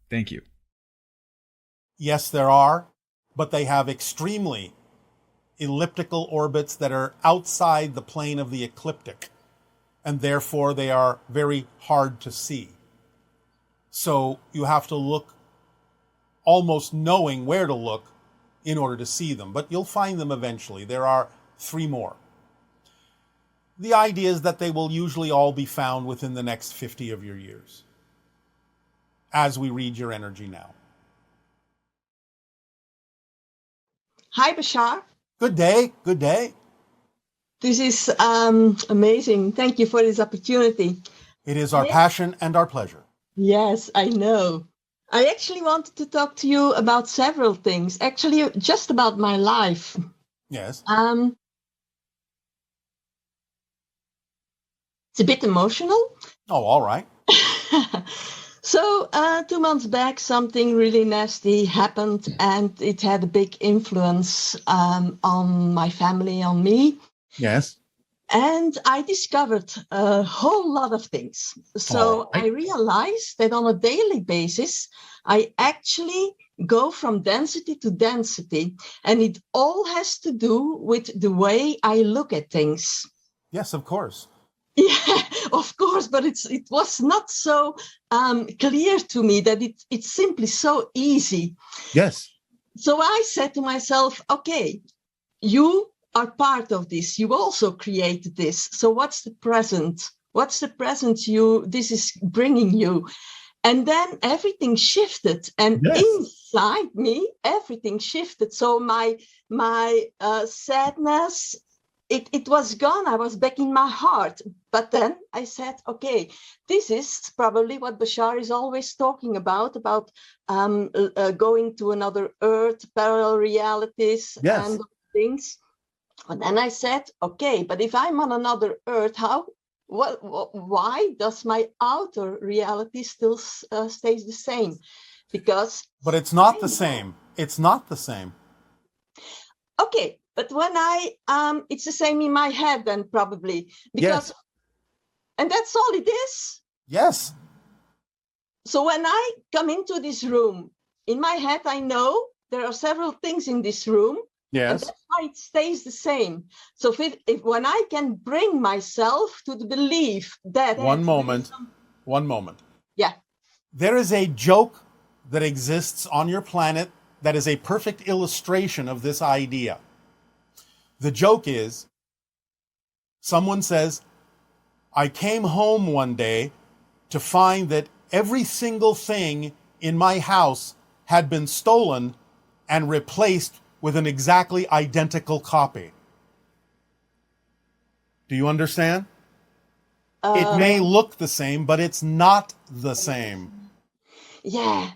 Thank you. Yes, there are, but they have extremely elliptical orbits that are outside the plane of the ecliptic, and therefore they are very hard to see. So you have to look almost knowing where to look in order to see them, but you'll find them eventually. There are 3 more. The idea is that they will usually all be found within the next 50 of your years, as we read your energy now. Hi, Bashar. Good day. Good day. This is amazing. Thank you for this opportunity. It is our passion and our pleasure. Yes, I know. I actually wanted to talk to you about several things, actually just about my life. Yes. It's a bit emotional. Oh, all right. So 2 months back, something really nasty happened, and it had a big influence on my family, on me. Yes. And I discovered a whole lot of things. So I realized that on a daily basis, I actually go from density to density, and it all has to do with the way I look at things. Yes, of course. Yeah, of course, but it was not so clear to me that it's simply so easy. Yes. So I said to myself, okay, you are part of this. You also created this. So what's the present? What's the present this is bringing you? And then everything shifted, and inside me, everything shifted. So my sadness, it was gone. I was back in my heart. But then I said, okay, this is probably what Bashar is always talking about going to another earth, parallel realities, and things. And then I said, okay, but if I'm on another earth, why does my outer reality still stays the same? But it's not the same. It's not the same. Okay, but when it's the same in my head then probably. And that's all it is? Yes. So when I come into this room, in my head, I know there are several things in this room. Yes. And that's why it stays the same. So when I can bring myself to the belief that... One moment. Yeah. There is a joke that exists on your planet that is a perfect illustration of this idea. The joke is, someone says, I came home one day to find that every single thing in my house had been stolen and replaced with an exactly identical copy. Do you understand? It may look the same, but it's not the same. Yeah.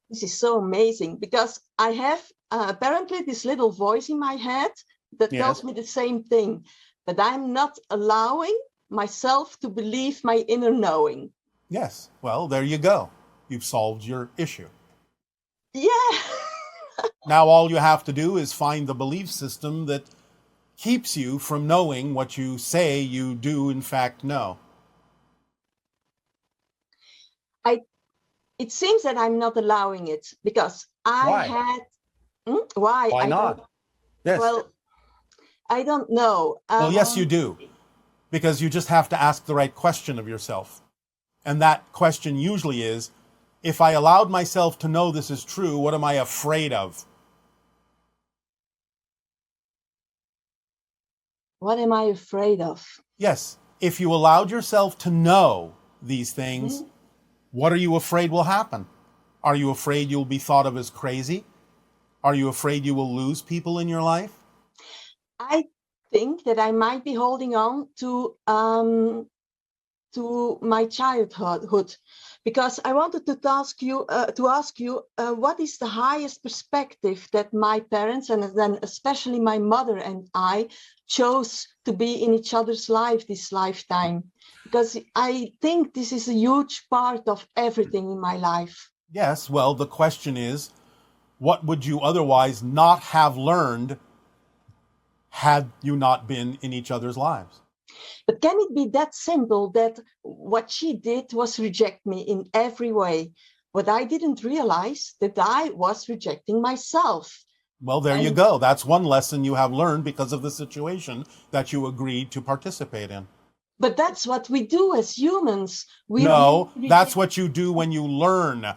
This is so amazing, because I have apparently this little voice in my head that tells me the same thing, but I'm not allowing myself to believe my inner knowing. Yes. Well, there you go. You've solved your issue. Yeah. Now all you have to do is find the belief system that keeps you from knowing what you say you do in fact know. It seems that I'm not allowing it, because Why not? Yes. Well, I don't know. Well, yes, you do. Because you just have to ask the right question of yourself. And that question usually is, if I allowed myself to know this is true, what am I afraid of? What am I afraid of? Yes. If you allowed yourself to know these things, what are you afraid will happen? Are you afraid you'll be thought of as crazy? Are you afraid you will lose people in your life? I think that I might be holding on to my childhood, because I wanted to ask you what is the highest perspective that my parents, and then especially my mother and I, chose to be in each other's life this lifetime, because I think this is a huge part of everything in my life. Yes, well, the question is, what would you otherwise not have learned had you not been in each other's lives? But can it be that simple that what she did was reject me in every way? But I didn't realize that I was rejecting myself. Well, there you go. That's one lesson you have learned because of the situation that you agreed to participate in. But that's what we do as humans. No, that's what you do when you learn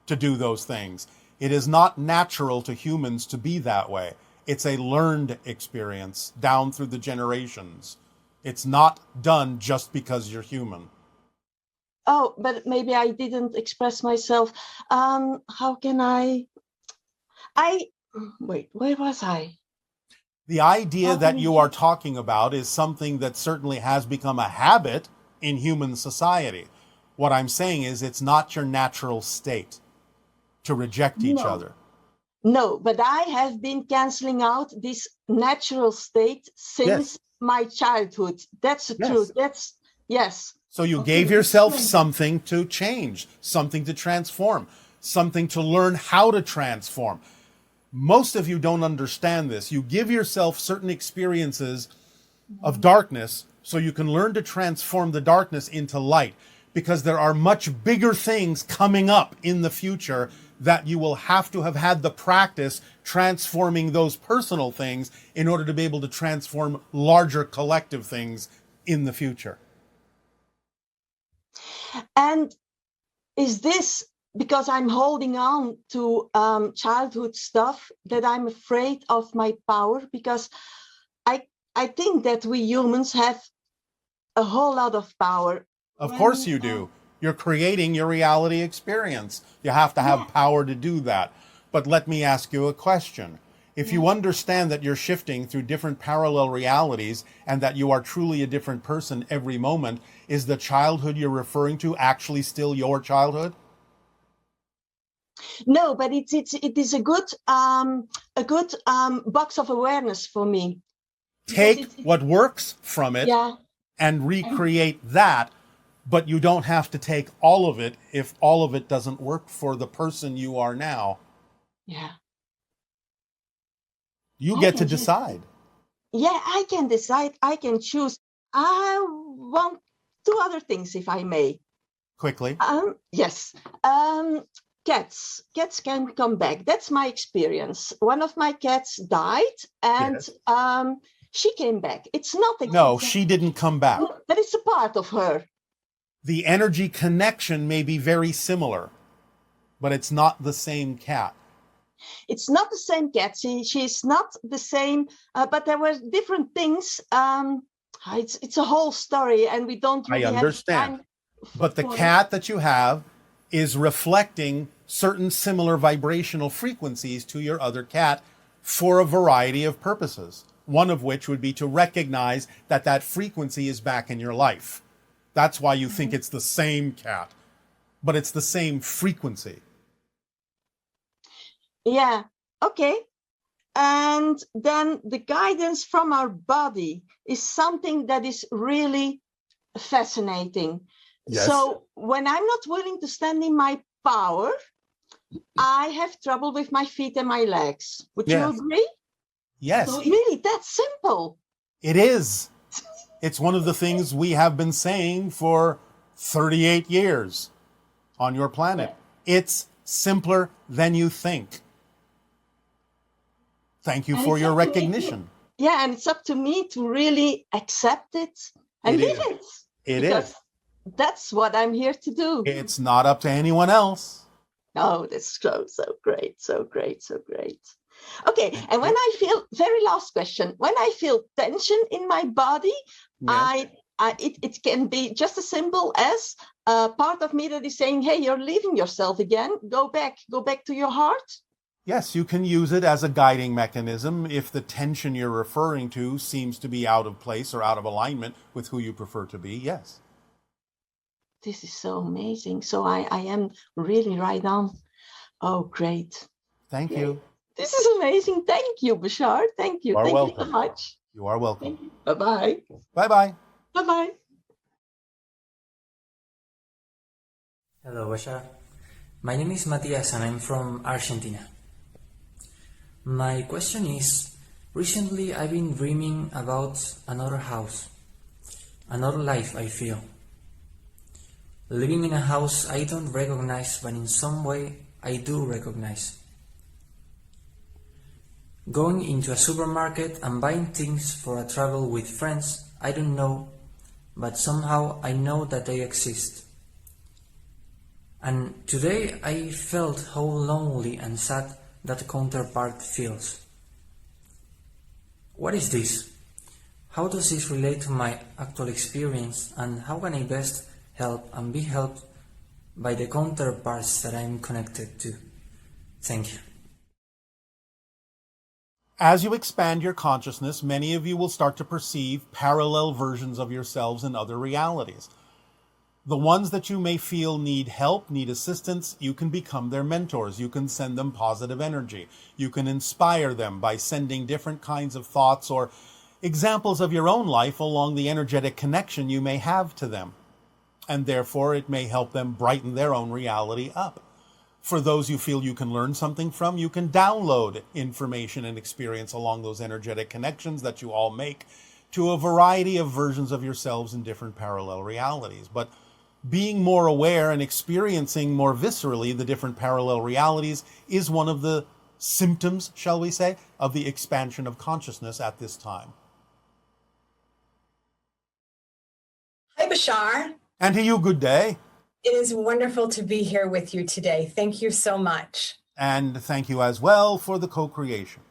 to do those things. It is not natural to humans to be that way. It's a learned experience down through the generations. It's not done just because you're human. Oh, but maybe I didn't express myself. How can wait, where was I? The idea that you are talking about is something that certainly has become a habit in human society. What I'm saying is it's not your natural state to reject each other. No, but I have been canceling out this natural state since my childhood. That's the truth. Yes. So you gave yourself something to change, something to transform, something to learn how to transform. Most of you don't understand this. You give yourself certain experiences of darkness so you can learn to transform the darkness into light, because there are much bigger things coming up in the future that you will have to have had the practice transforming those personal things in order to be able to transform larger collective things in the future. And is this because I'm holding on to childhood stuff that I'm afraid of my power? Because I think that we humans have a whole lot of power. Of course you do. You're creating your reality experience. You have to have power to do that. But let me ask you a question. If you understand that you're shifting through different parallel realities and that you are truly a different person every moment, is the childhood you're referring to actually still your childhood? No, but it is a good box of awareness for me. Take what works from it and recreate that, but you don't have to take all of it if all of it doesn't work for the person you are now. Yeah. You get to decide. I can decide. I can choose. I want two other things, if I may. Quickly. Yes. Cats can come back. That's my experience. One of my cats died, and she came back. It's not No, she didn't come back. But it's a part of her. The energy connection may be very similar, but it's not the same cat. It's not the same cat. She's not the same, but there were different things. It's a whole story, and we don't really have time. But the cat that you have is reflecting certain similar vibrational frequencies to your other cat for a variety of purposes, one of which would be to recognize that that frequency is back in your life. That's why you think it's the same cat, but it's the same frequency. Yeah, okay. And then the guidance from our body is something that is really fascinating. Yes. So when I'm not willing to stand in my power, I have trouble with my feet and my legs. Would you agree? Yes. So really, that's simple. It is. It's one of the things we have been saying for 38 years on your planet. It's simpler than you think. Thank you for your recognition. And it's up to me to really accept it and live it. It is. That's what I'm here to do. It's not up to anyone else. Oh, that's so great, so great, so great. Okay, and when I feel, very last question, when I feel tension in my body, it can be just as simple as a part of me that is saying, hey, you're leaving yourself again. Go back to your heart. Yes, you can use it as a guiding mechanism if the tension you're referring to seems to be out of place or out of alignment with who you prefer to be. Yes. This is so amazing. So I am really right on. Oh, great. Thank you. This is amazing. Thank you, Bashar. Thank you. Thank you so much. You are welcome. Bye-bye. Bye-bye. Bye-bye. Hello, Bashar. My name is Matias and I'm from Argentina. My question is, recently I've been dreaming about another house. another life, I feel. Living in a house I don't recognize, but in some way I do recognize. Going into a supermarket and buying things for a travel with friends I don't know, but somehow I know that they exist. And today I felt how lonely and sad that counterpart feels. What is this? How does this relate to my actual experience, and how can I best help and be helped by the counterparts that I am connected to? Thank you. As you expand your consciousness, many of you will start to perceive parallel versions of yourselves in other realities. The ones that you may feel need help, need assistance, you can become their mentors. You can send them positive energy. You can inspire them by sending different kinds of thoughts or examples of your own life along the energetic connection you may have to them. And therefore, it may help them brighten their own reality up. For those you feel you can learn something from, you can download information and experience along those energetic connections that you all make to a variety of versions of yourselves in different parallel realities. But being more aware and experiencing more viscerally the different parallel realities is one of the symptoms, shall we say, of the expansion of consciousness at this time. Hi, Bashar. And to you, good day. It is wonderful to be here with you today. Thank you so much. And thank you as well for the co-creation.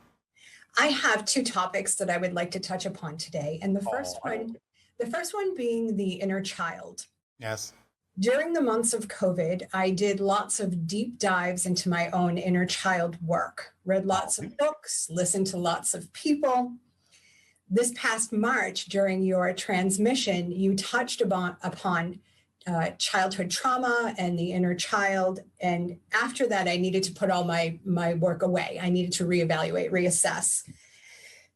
I have two topics that I would like to touch upon today. And the first one being the inner child. Yes. During the months of COVID, I did lots of deep dives into my own inner child work, read lots of books, listened to lots of people. This past March, during your transmission, you touched upon childhood trauma and the inner child. And after that, I needed to put all my work away. I needed to reevaluate, reassess.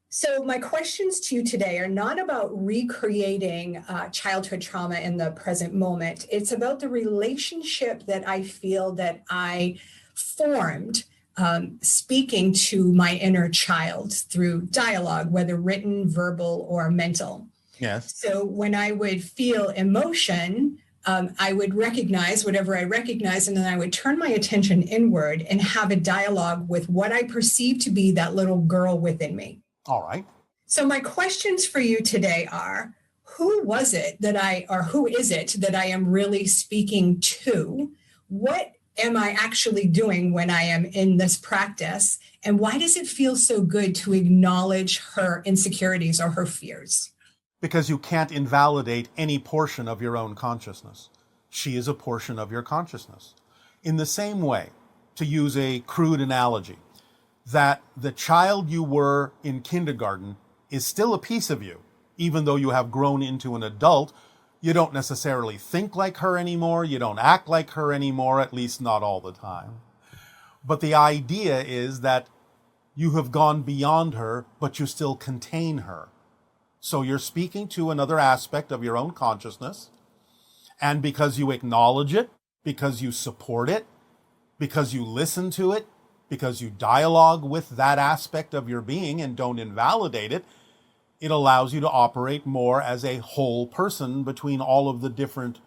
So my questions to you today are not about recreating childhood trauma in the present moment. It's about the relationship that I feel that I formed speaking to my inner child through dialogue, whether written, verbal, or mental. Yes. So when I would feel emotion, I would recognize whatever I recognize, and then I would turn my attention inward and have a dialogue with what I perceive to be that little girl within me. All right. So my questions for you today are, who is it that I am really speaking to? What am I actually doing when I am in this practice? And why does it feel so good to acknowledge her insecurities or her fears? Because you can't invalidate any portion of your own consciousness. She is a portion of your consciousness. In the same way, to use a crude analogy, that the child you were in kindergarten is still a piece of you, even though you have grown into an adult. You don't necessarily think like her anymore. You don't act like her anymore, at least not all the time. But the idea is that you have gone beyond her, but you still contain her. So you're speaking to another aspect of your own consciousness. And because you acknowledge it, because you support it, because you listen to it, because you dialogue with that aspect of your being and don't invalidate it, it allows you to operate more as a whole person between all of the different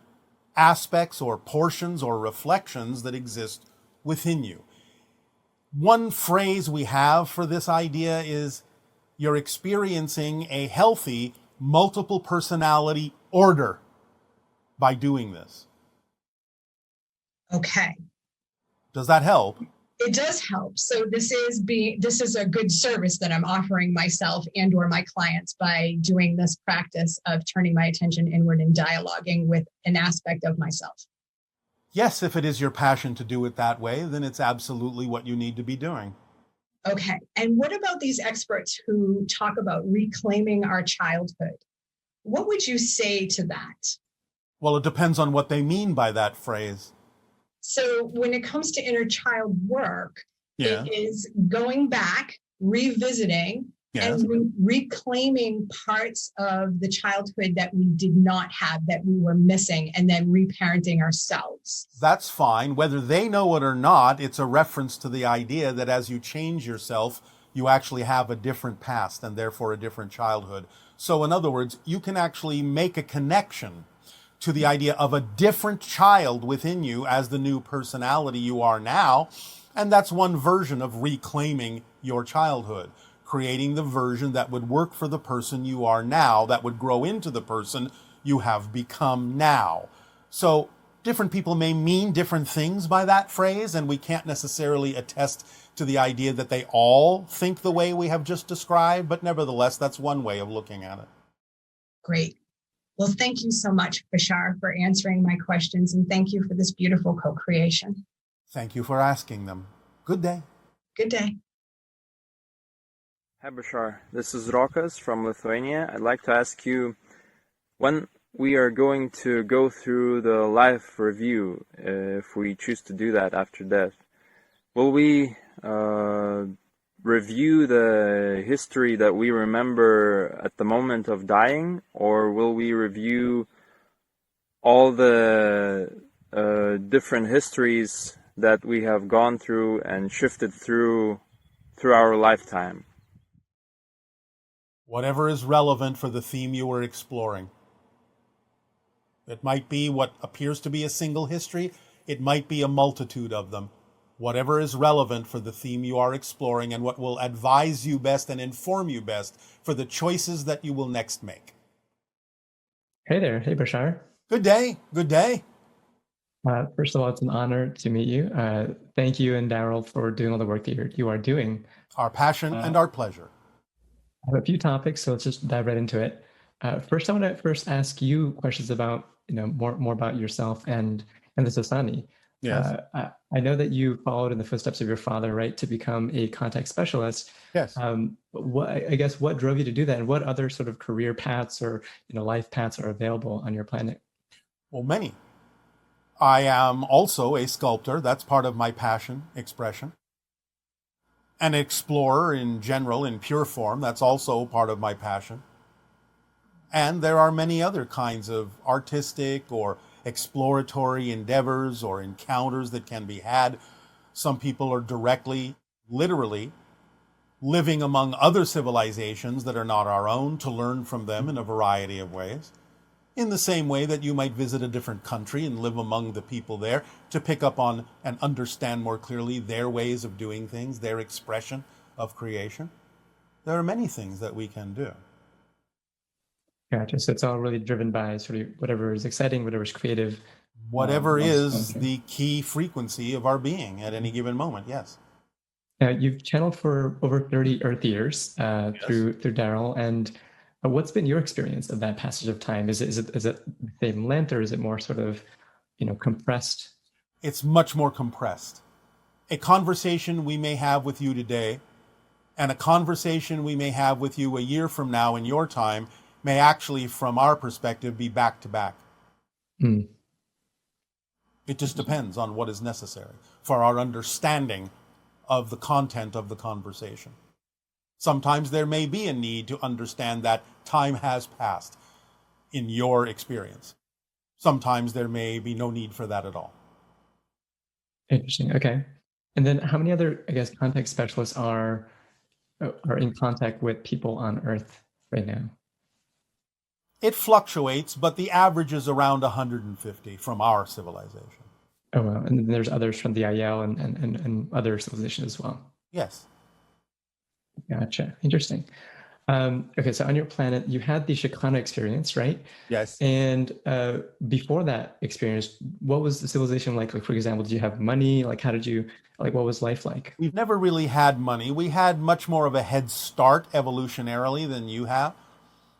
aspects or portions or reflections that exist within you. One phrase we have for this idea is you're experiencing a healthy multiple personality order by doing this. Okay. Does that help? It does help. So this is a good service that I'm offering myself and or my clients by doing this practice of turning my attention inward and dialoguing with an aspect of myself. Yes, if it is your passion to do it that way, then it's absolutely what you need to be doing. Okay. And what about these experts who talk about reclaiming our childhood? What would you say to that? Well, it depends on what they mean by that phrase. So when it comes to inner child work, Yeah. It is going back, revisiting, Yes. and reclaiming parts of the childhood that we did not have, that we were missing, and then reparenting ourselves. That's fine. Whether they know it or not, it's a reference to the idea that as you change yourself, you actually have a different past and therefore a different childhood. So in other words, you can actually make a connection to the idea of a different child within you as the new personality you are now. And that's one version of reclaiming your childhood, creating the version that would work for the person you are now, that would grow into the person you have become now. So different people may mean different things by that phrase, and we can't necessarily attest to the idea that they all think the way we have just described, but nevertheless, that's one way of looking at it. Great. Well, thank you so much, Bashar, for answering my questions, and thank you for this beautiful co-creation. Thank you for asking them. Good day. Good day. Hi, Bashar. This is Rokas from Lithuania. I'd like to ask you, when we are going to go through the life review, if we choose to do that after death, will we review the history that we remember at the moment of dying, or will we review all the different histories that we have gone through and shifted through our lifetime? Whatever is relevant for the theme you are exploring. It might be what appears to be a single history. It might be a multitude of them. Whatever is relevant for the theme you are exploring and what will advise you best and inform you best for the choices that you will next make. Hey there. Hey, Bashar. Good day. Good day. First of all, it's an honor to meet you. Thank you and Darryl for doing all the work that you are doing. Our passion and our pleasure. I have a few topics, so let's just dive right into it. First, I want to ask you questions about, more about yourself and the Sasani. Yes. I know that you followed in the footsteps of your father, right, to become a contact specialist. Yes. What drove you to do that, and what other sort of career paths or life paths are available on your planet? Well, many. I am also a sculptor. That's part of my passion, expression. An explorer in general, in pure form. That's also part of my passion. And there are many other kinds of artistic or exploratory endeavors or encounters that can be had. Some people are directly, literally, living among other civilizations that are not our own to learn from them in a variety of ways. In the same way that you might visit a different country and live among the people there to pick up on and understand more clearly their ways of doing things, their expression of creation. There are many things that we can do. Gotcha. So it's all really driven by sort of whatever is exciting, whatever is creative. Whatever is the key frequency of our being at any given moment, yes. You've channeled for over 30 Earth years through Darryl, and what's been your experience of that passage of time? Is it the same length, or is it more sort of, compressed? It's much more compressed. A conversation we may have with you today and a conversation we may have with you a year from now in your time may actually, from our perspective, be back to back. Mm. It just depends on what is necessary for our understanding of the content of the conversation. Sometimes there may be a need to understand that time has passed in your experience. Sometimes there may be no need for that at all. Interesting. Okay. And then how many other, contact specialists are in contact with people on Earth right now? It fluctuates, but the average is around 150 from our civilization. Oh, wow. And then there's others from the IL and other civilizations as well. Yes. Gotcha. Interesting. Okay, so on your planet, you had the Shikana experience, right? Yes. And before that experience, what was the civilization like? Like, for example, did you have money? Like, what was life like? We've never really had money. We had much more of a head start evolutionarily than you have.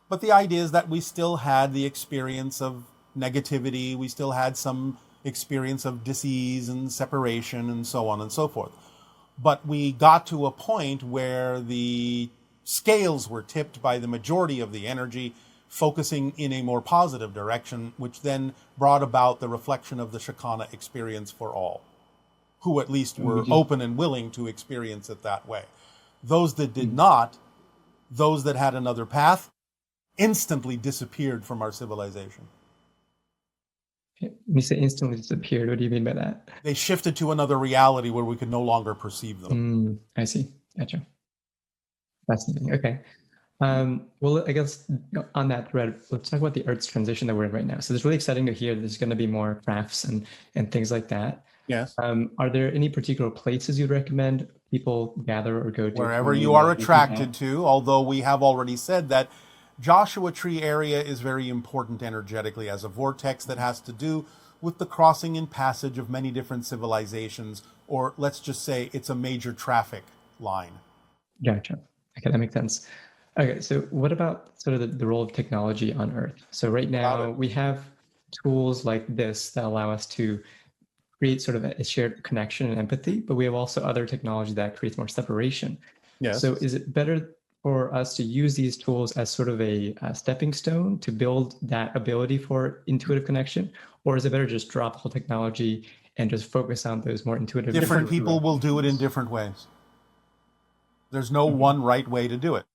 But the idea is that we still had the experience of negativity. We still had some experience of disease and separation and so on and so forth. But we got to a point where the scales were tipped by the majority of the energy focusing in a more positive direction, which then brought about the reflection of the Shikana experience for all, who at least were open and willing to experience it that way. Those that did not, those that had another path, instantly disappeared from our civilization. When you say instantly disappeared, what do you mean by that? They shifted to another reality where we could no longer perceive them. I see. Gotcha. Fascinating. Okay. Well, I guess on that thread, let's talk about the Earth's transition that we're in right now. So it's really exciting to hear there's going to be more crafts and things like that. Yes. Are there any particular places you'd recommend people gather or go to? Wherever you are attracted to, although we have already said that Joshua Tree area is very important energetically as a vortex that has to do with the crossing and passage of many different civilizations, or let's just say it's a major traffic line. Gotcha. Okay, that makes sense. Okay, so what about sort of the role of technology on Earth? So right now we have tools like this that allow us to create sort of a shared connection and empathy, but we have also other technology that creates more separation. Yes. So is it better for us to use these tools as sort of a stepping stone to build that ability for intuitive connection? Or is it better just drop the whole technology and just focus on those more intuitive? Different people will do it in different ways. There's no one right way to do it.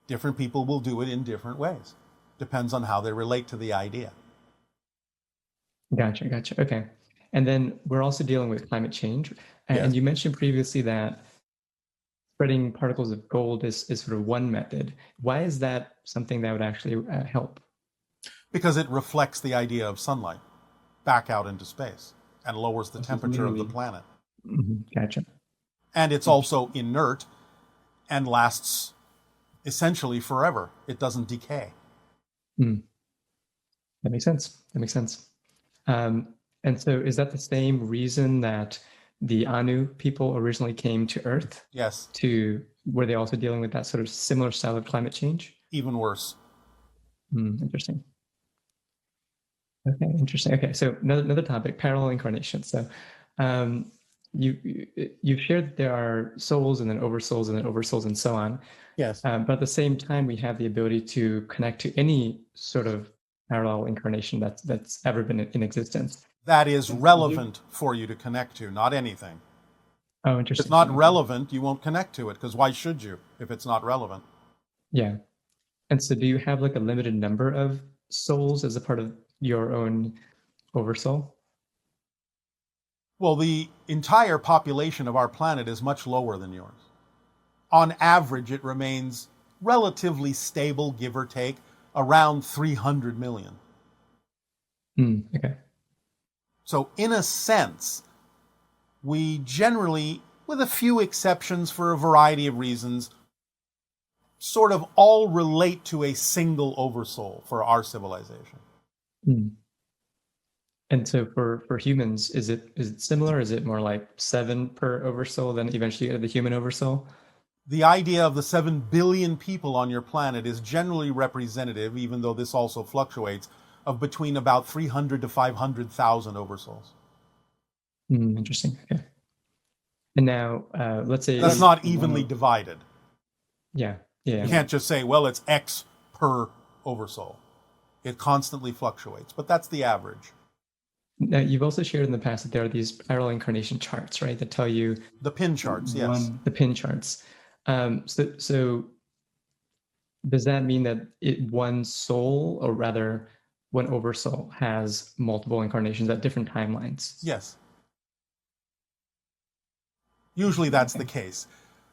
Different people will do it in different ways. Depends on how they relate to the idea. Gotcha. Okay. And then we're also dealing with climate change. And you mentioned previously that spreading particles of gold is sort of one method. Why is that something that would actually help? Because it reflects the idea of sunlight back out into space and lowers the temperature of the planet. Gotcha. And it's also inert and lasts essentially forever. It doesn't decay. That makes sense. And so is that the same reason that the Anu people originally came to Earth? Yes. Were they also dealing with that sort of similar style of climate change? Even worse. Interesting. Okay, interesting. Okay, so another topic, parallel incarnations. So you've shared that there are souls and then oversouls and so on. Yes. But at the same time, we have the ability to connect to any sort of parallel incarnation that's ever been in existence. That is relevant for you to connect to, not anything. Oh, interesting. If it's not relevant, you won't connect to it, because why should you if it's not relevant? Yeah. And so do you have like a limited number of souls as a part of your own oversoul? Well, the entire population of our planet is much lower than yours. On average, it remains relatively stable, give or take, around 300 million. Okay. So in a sense, we generally, with a few exceptions for a variety of reasons, sort of all relate to a single oversoul for our civilization. And so for humans, is it similar? Is it more like 7 per oversoul, then eventually you get the human oversoul? The idea of the 7 billion people on your planet is generally representative, even though this also fluctuates, of between about 300 to 500,000 oversouls. Interesting. Okay. And now, let's say... That's not evenly divided. Yeah. You can't just say, well, it's X per oversoul. It constantly fluctuates, but that's the average. Now, you've also shared in the past that there are these parallel incarnation charts, right, that tell you... The pin charts, yes. The pin charts. So does that mean that one soul, or rather one oversoul, has multiple incarnations at different timelines? Yes. Usually that's the case.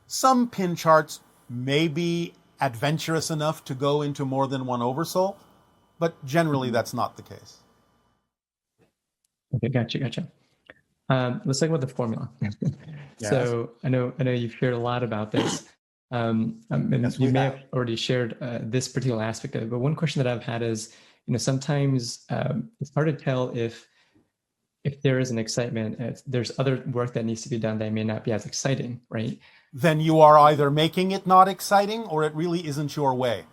Some pin charts may be adventurous enough to go into more than one oversoul, but generally that's not the case. Okay, gotcha. Let's talk about the formula. Yes. So I know you've shared a lot about this. And Yes, you may have already shared this particular aspect of it, but one question that I've had is, sometimes it's hard to tell if there is an excitement, if there's other work that needs to be done that may not be as exciting, right? Then you are either making it not exciting or it really isn't your way.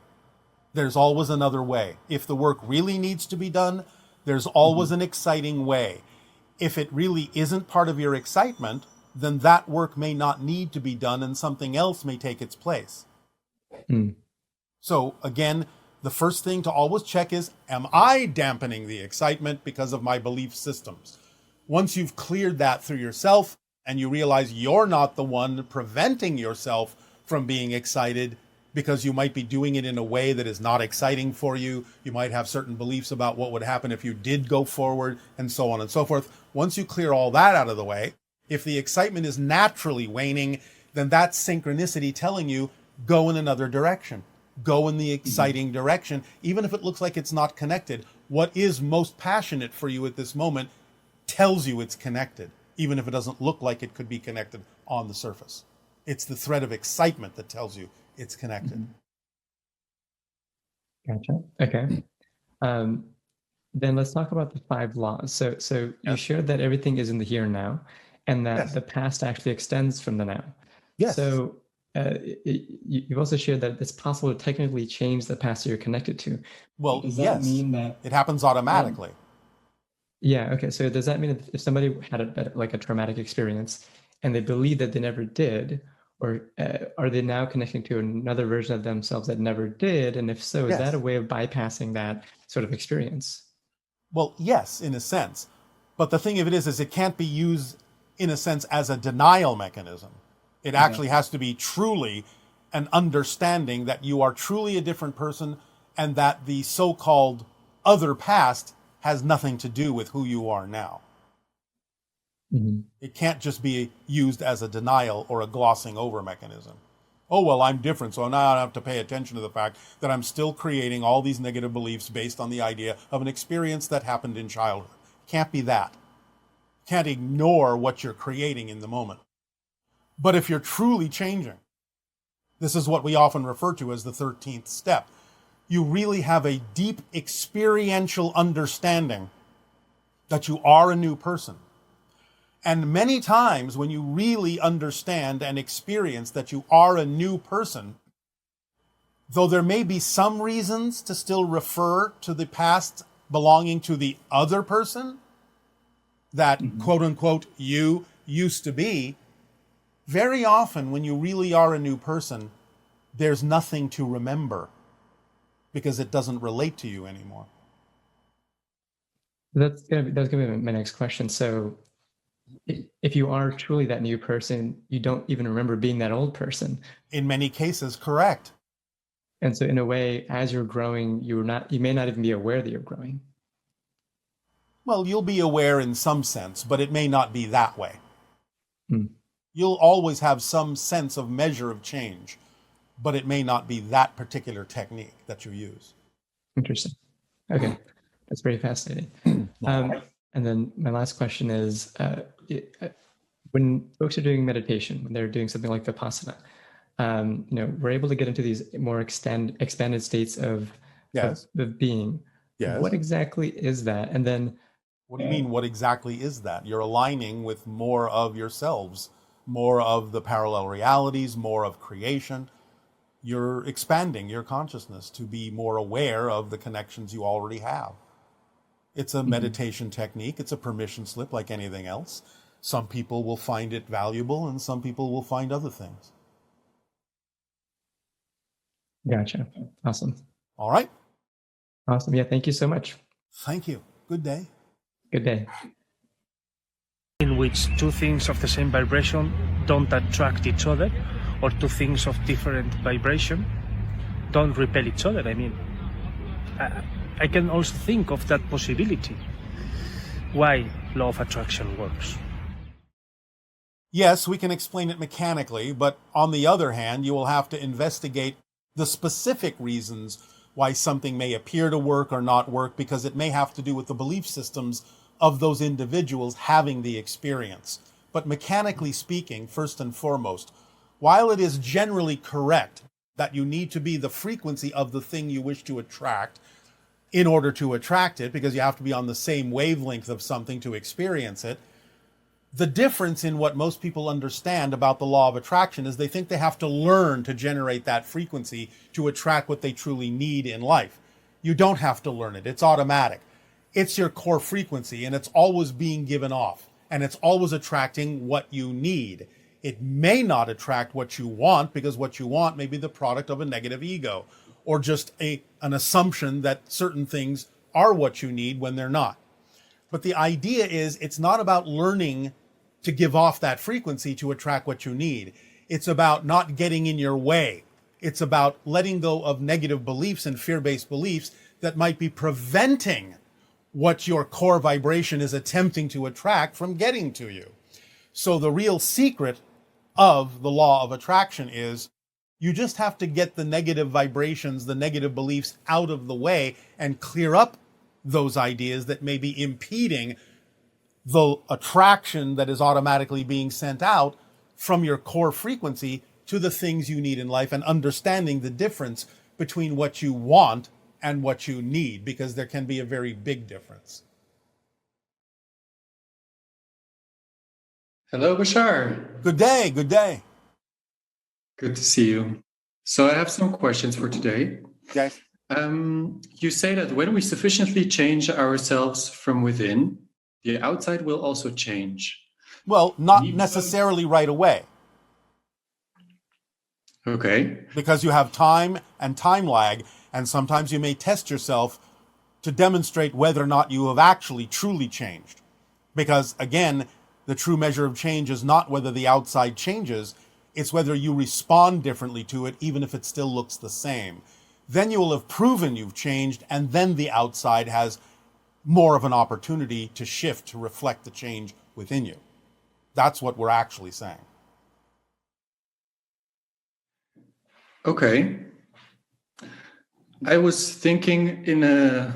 There's always another way. If the work really needs to be done, there's always an exciting way. If it really isn't part of your excitement, then that work may not need to be done and something else may take its place. So again, the first thing to always check is, am I dampening the excitement because of my belief systems? Once you've cleared that through yourself and you realize you're not the one preventing yourself from being excited because you might be doing it in a way that is not exciting for you, you might have certain beliefs about what would happen if you did go forward, and so on and so forth. Once you clear all that out of the way, if the excitement is naturally waning, then that's synchronicity telling you go in another direction. Go in the exciting direction, even if it looks like it's not connected. What is most passionate for you at this moment tells you it's connected, even if it doesn't look like it could be connected on the surface. It's the thread of excitement that tells you it's connected. Gotcha. Okay. Then let's talk about the 5 laws. So you shared that everything is in the here and now, and that the past actually extends from the now. Yes. So you've also shared that it's possible to technically change the past that you're connected to. Well, does that yes. mean that It happens automatically. Yeah. Okay. So does that mean that if somebody had a traumatic experience and they believe that they never did, or are they now connecting to another version of themselves that never did? And if so, is that a way of bypassing that sort of experience? Well, yes, in a sense. But the thing of it is it can't be used, in a sense, as a denial mechanism. It actually has to be truly an understanding that you are truly a different person and that the so-called other past has nothing to do with who you are now. Mm-hmm. It can't just be used as a denial or a glossing over mechanism. Oh, well, I'm different, so now I have to pay attention to the fact that I'm still creating all these negative beliefs based on the idea of an experience that happened in childhood. Can't be that. Can't ignore what you're creating in the moment. But if you're truly changing, this is what we often refer to as the 13th step. You really have a deep experiential understanding that you are a new person. And many times when you really understand and experience that you are a new person, though there may be some reasons to still refer to the past belonging to the other person that quote unquote you used to be, very often when you really are a new person, there's nothing to remember because it doesn't relate to you anymore. That's gonna be my next question. So if you are truly that new person, you don't even remember being that old person. In many cases, correct. And so in a way, as you're growing, you may not even be aware that you're growing. Well, you'll be aware in some sense, but it may not be that way. Hmm. You'll always have some sense of measure of change, but it may not be that particular technique that you use. Interesting. Okay. That's very fascinating. And then my last question is, when folks are doing meditation, when they're doing something like Vipassana, we're able to get into these more expanded states of being. Yes. What exactly is that? And then what do you mean, what exactly is that? You're aligning with more of yourselves, more of the parallel realities, more of creation. You're expanding your consciousness to be more aware of the connections you already have. It's a meditation technique. It's a permission slip like anything else. Some people will find it valuable and some people will find other things. Gotcha. Awesome. All right. Awesome. Yeah. Thank you so much. Thank you. Good day. Good day. In which two things of the same vibration don't attract each other, or two things of different vibration don't repel each other. I mean, I can also think of that possibility. Why law of attraction works. Yes, we can explain it mechanically, but on the other hand, you will have to investigate the specific reasons why something may appear to work or not work, because it may have to do with the belief systems of those individuals having the experience. But mechanically speaking, first and foremost, while it is generally correct that you need to be the frequency of the thing you wish to attract in order to attract it, because you have to be on the same wavelength of something to experience it, the difference in what most people understand about the law of attraction is they think they have to learn to generate that frequency to attract what they truly need in life. You don't have to learn it. It's automatic. It's your core frequency, and it's always being given off, and it's always attracting what you need. It may not attract what you want, because what you want may be the product of a negative ego, or just an assumption that certain things are what you need when they're not. But the idea is it's not about learning to give off that frequency to attract what you need. It's about not getting in your way. It's about letting go of negative beliefs and fear-based beliefs that might be preventing what your core vibration is attempting to attract from getting to you. So the real secret of the law of attraction is You just have to get the negative vibrations, the negative beliefs out of the way and clear up those ideas that may be impeding the attraction that is automatically being sent out from your core frequency to the things you need in life, and understanding the difference between what you want and what you need, because there can be a very big difference. Hello, Bashar. Good day, good day. Good to see you. So I have some questions for today. Yes. You say that when we sufficiently change ourselves from within, the outside will also change. Well, not necessarily right away. Okay. Because you have time and time lag, and sometimes you may test yourself to demonstrate whether or not you have actually truly changed. Because again, the true measure of change is not whether the outside changes, it's whether you respond differently to it, even if it still looks the same. Then you will have proven you've changed, and then the outside has more of an opportunity to shift, to reflect the change within you. That's what we're actually saying. Okay. I was thinking in a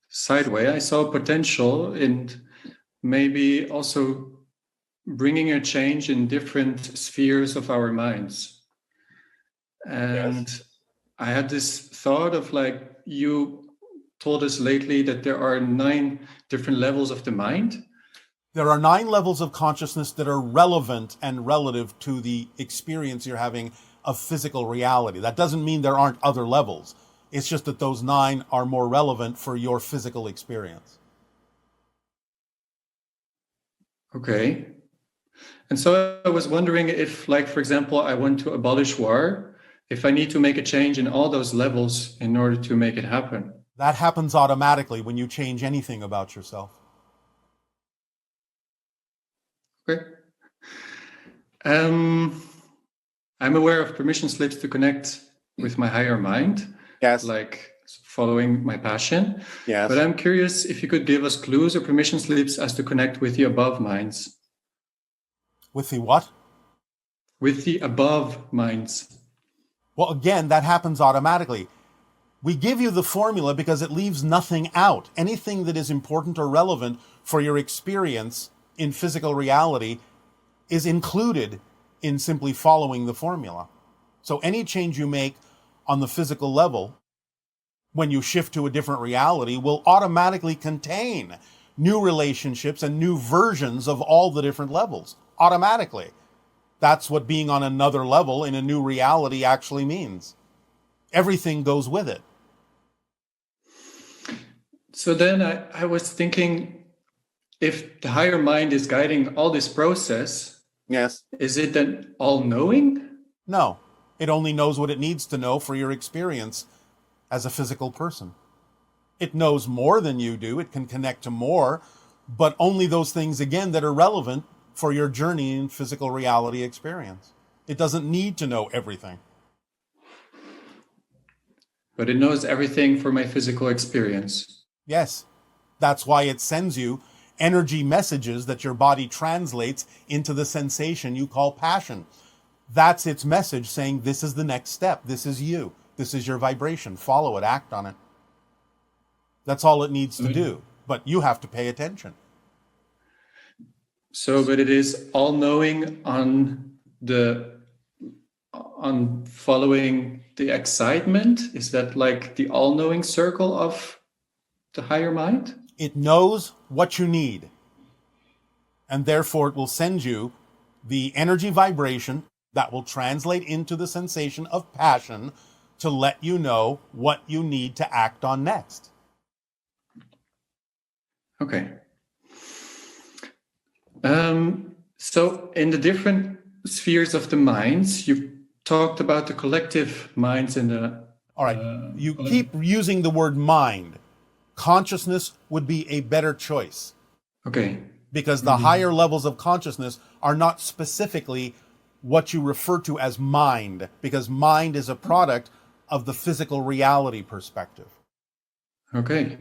side way. I saw potential in maybe also bringing a change in different spheres of our minds. And yes. I had this thought of, like, you told us lately that there are 9 different levels of the mind. There are 9 levels of consciousness that are relevant and relative to the experience you're having of physical reality. That doesn't mean there aren't other levels. It's just that those 9 are more relevant for your physical experience. Okay. And so I was wondering if, like, for example, I want to abolish war, if I need to make a change in all those levels in order to make it happen. That happens automatically when you change anything about yourself. Okay. I'm aware of permission slips to connect with my higher mind. Yes. Like following my passion. Yes. But I'm curious if you could give us clues or permission slips as to connect with the above minds. With the what? With the above minds. Well, again, that happens automatically. We give you the formula because it leaves nothing out. Anything that is important or relevant for your experience in physical reality is included in simply following the formula. So any change you make on the physical level, when you shift to a different reality, will automatically contain new relationships and new versions of all the different levels. Automatically. That's what being on another level in a new reality actually means. Everything goes with it. So then I was thinking, if the higher mind is guiding all this process, yes, is it then all-knowing? No. It only knows what it needs to know for your experience as a physical person. It knows more than you do. It can connect to more, but only those things, again, that are relevant for your journey in physical reality experience. It doesn't need to know everything. But it knows everything for my physical experience. Yes. That's why it sends you energy messages that your body translates into the sensation you call passion. That's its message saying, this is the next step. This is you. This is your vibration. Follow it. Act on it. That's all it needs to do. But you have to pay attention. So, but it is all-knowing on following the excitement? Is that like the all-knowing circle of the higher mind? It knows what you need. And therefore it will send you the energy vibration that will translate into the sensation of passion to let you know what you need to act on next. Okay. So in the different spheres of the minds, you talked about the collective minds and the... All right, you keep using the word mind. Consciousness would be a better choice. Okay. Because the higher levels of consciousness are not specifically what you refer to as mind, because mind is a product of the physical reality perspective. Okay.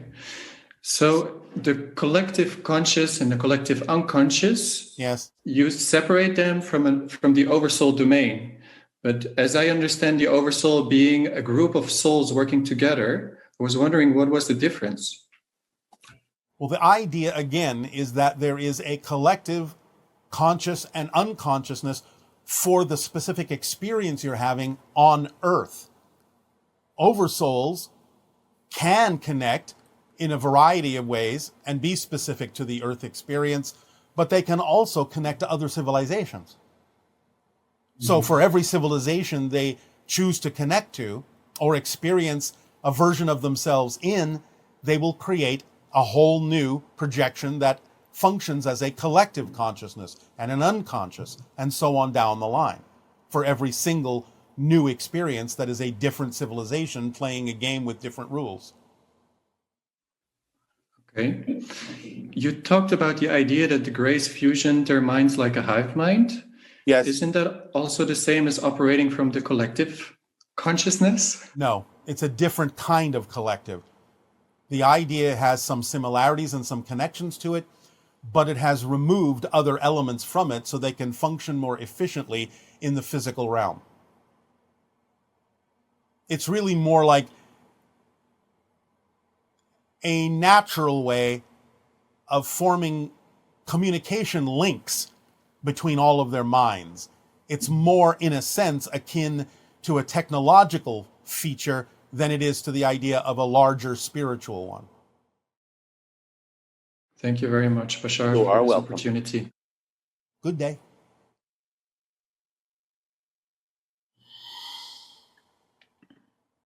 So the collective conscious and the collective unconscious, yes, you separate them from the oversoul domain. But as I understand the oversoul being a group of souls working together, I was wondering what was the difference? Well, the idea, again, is that there is a collective conscious and unconsciousness for the specific experience you're having on Earth. Oversouls can connect in a variety of ways and be specific to the Earth experience, but they can also connect to other civilizations. So for every civilization they choose to connect to or experience a version of themselves in, they will create a whole new projection that functions as a collective consciousness and an unconscious, and so on down the line, for every single new experience that is a different civilization playing a game with different rules. Okay. You talked about the idea that the Greys fusion their minds like a hive mind. Yes. Isn't that also the same as operating from the collective consciousness? No, it's a different kind of collective. The idea has some similarities and some connections to it, but it has removed other elements from it so they can function more efficiently in the physical realm. It's really more like a natural way of forming communication links between all of their minds. It's more, in a sense, akin to a technological feature than it is to the idea of a larger spiritual one. Thank you very much, Bashar, You for are this welcome. opportunity. Good day.